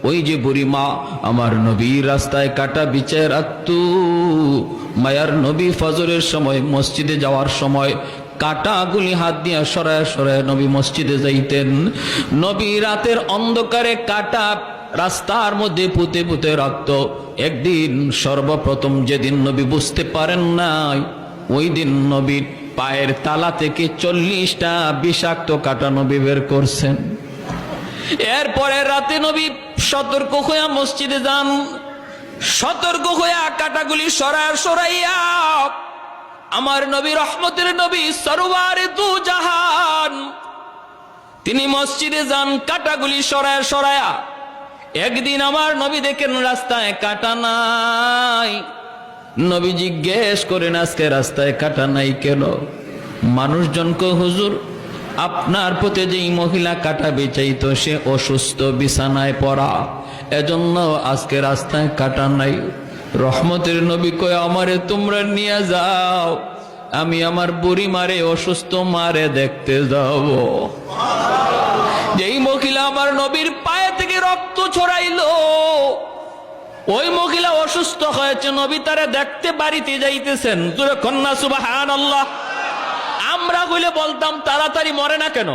ওই যে বুড়ি মা আমার নবীর রাস্তায় কাটা বিছায় রাখতো। মায়ার নবী ফজরের সময় মসজিদে যাওয়ার সময় কাটাগুলি হাত দিয়া সরায় সরায় নবী মসজিদে যাইতেন। নবী রাতের অন্ধকারে কাটা রাস্তার মধ্যে পুঁতে পুঁতে রাখত। একদিন সর্বপ্রথম যেদিন নবী বুঝতে পারেন নাই, ওই দিন নবীর পায়ের তালা থেকে 40টা বিষাক্ত কাটা নবী বের করছেন। এরপরে রাতে নবী সতর্ক হইয়া মসজিদে যান। সতর্ক হইয়া কাটাগুলি সরাইয়া আমার নবী, রহমতের নবী, সরওয়ারে দু জাহান, তিনি মসজিদে যান কাটাগুলি সরায়া। একদিন আমার নবী দেখেন রাস্তায় কাটা নাই। নবী জিজ্ঞেস করেন, আজকে রাস্তায় কাটা নাই কেন? মানুষজন কয়, হুজুর আপনার প্রতি যেই মহিলা কাটা বেচাইতো সে অসুস্থ, বিছানায় পড়া, এজন্য আজকে রাস্তায় কাটা নাই। রহমতের নবী কয়, আমারে তোমরা নিয়ে যাও, আমি আমার বুড়ি মারে, অসুস্থ মারে দেখতে যাব। যেই মহিলা আমার নবীর পায়ে থেকে রক্ত ছড়াইলো, ওই মহিলা অসুস্থ হয়েছে, নবী তারে দেখতে বাড়িতে যাইতেছেন। তুই কন্যা সুবহানাল্লাহ। আমরা হইলে বলতাম তাড়াতাড়ি মরে না কেন?